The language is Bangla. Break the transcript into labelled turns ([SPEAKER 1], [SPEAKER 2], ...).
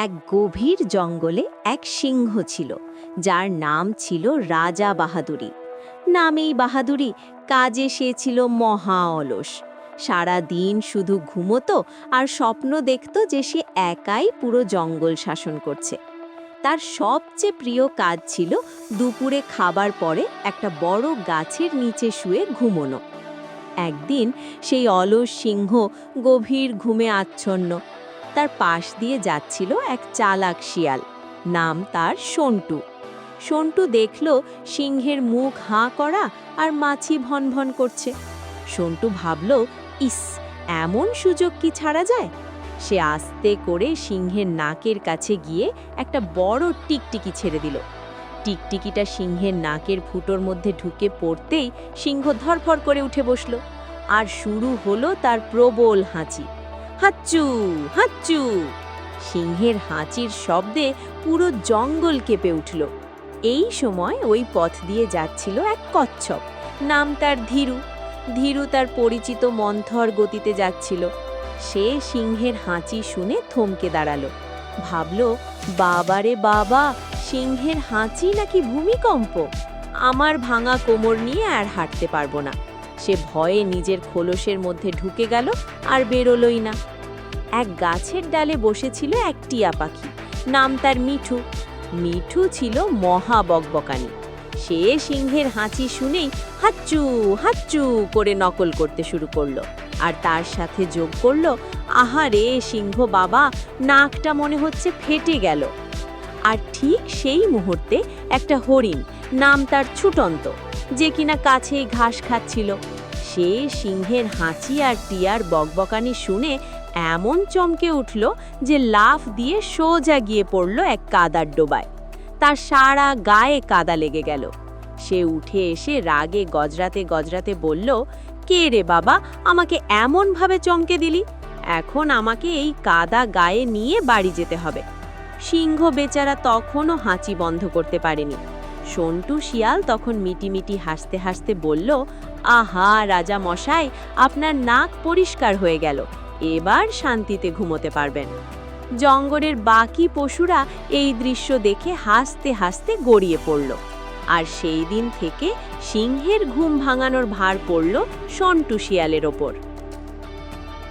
[SPEAKER 1] এক গভীর জঙ্গলে এক সিংহ ছিল, যার নাম ছিল রাজা বাহাদুরি। নামেই বাহাদুরি, কাজে সে ছিল মহা অলস। সারা দিন শুধু ঘুমোতো আর স্বপ্ন দেখত যে সে একাই পুরো জঙ্গল শাসন করছে। তার সবচেয়ে প্রিয় কাজ ছিল দুপুরে খাবার পরে একটা বড় গাছের নিচে শুয়ে ঘুমোনো। একদিন সেই অলস সিংহ গভীর ঘুমে আচ্ছন্ন। তার পাশ দিয়ে যাচ্ছিল এক চালাক শিয়াল, নাম তার সন্টু। সন্টু দেখল সিংহের মুখ হাঁ করা আর মাছি ভনভন করছে। সন্টু ভাবল, ইস, এমন সুযোগ কি ছাড়া যায়। সে আস্তে করে সিংহের নাকের কাছে গিয়ে একটা বড় টিকটিকি ছেড়ে দিল। টিকটিকিটা সিংহের নাকের ফুটোর মধ্যে ঢুকে পড়তেই সিংহ ধরফর করে উঠে বসল, আর শুরু হলো তার প্রবল হাঁচি। হাচ্চু হাচ্চু! সিংহের হাঁচির শব্দে পুরো জঙ্গল কেঁপে উঠল। এই সময় ওই পথ দিয়ে যাচ্ছিল এক কচ্ছপ, নাম তার ধীরু। ধীরু তার পরিচিত মন্থর গতিতে যাচ্ছিল। সে সিংহের হাঁচি শুনে থমকে দাঁড়ালো। ভাবল, বাবারে বাবা, সিংহের হাঁচি নাকি ভূমিকম্প! আমার ভাঙা কোমর নিয়ে আর হাঁটতে পারবো না। সে ভয়ে নিজের খোলসের মধ্যে ঢুকে গেল আর বেরোলই না। এক গাছের ডালে বসেছিল এক টিয়া পাখি, নাম তার মিঠু। মিঠু ছিল মহা বকবকানি। সে সিংহের হাঁচি শুনেই হাচ্চু হাচ্চু করে নকল করতে শুরু করলো, আর তার সাথে যোগ করলো, আহারে সিংহ বাবা, নাকটা মনে হচ্ছে ফেটে গেল। আর ঠিক সেই মুহূর্তে একটা হরিণ, নাম তার ছুটন্ত, যে কিনা কাছেই ঘাস খাচ্ছিল, সে সিংহের হাঁচি আর টিয়ার বকবকানি শুনে এমন চমকে উঠল যে লাফ দিয়ে সোজা গিয়ে পড়ল এক কাদার ডোবায়। তার সারা গায়ে কাদা লেগে গেল। সে উঠে এসে রাগে গজরাতে গজরাতে বলল, কে রে বাবা, আমাকে এমনভাবে চমকে দিলি? এখন আমাকে এই কাদা গায়ে নিয়ে বাড়ি যেতে হবে। সিংহ বেচারা তখনও হাঁচি বন্ধ করতে পারেনি। সন্টু শিয়াল তখন মিটিমিটি হাসতে হাসতে বলল, আহা রাজা মশাই, আপনার নাক পরিষ্কার হয়ে গেল, এবার শান্তিতে ঘুমোতে পারবেন। জঙ্গলের বাকি পশুরা এই দৃশ্য দেখে হাসতে হাসতে গড়িয়ে পড়ল। আর সেই দিন থেকে সিংহের ঘুম ভাঙানোর ভার পড়ল সন্টু শিয়ালের ওপর।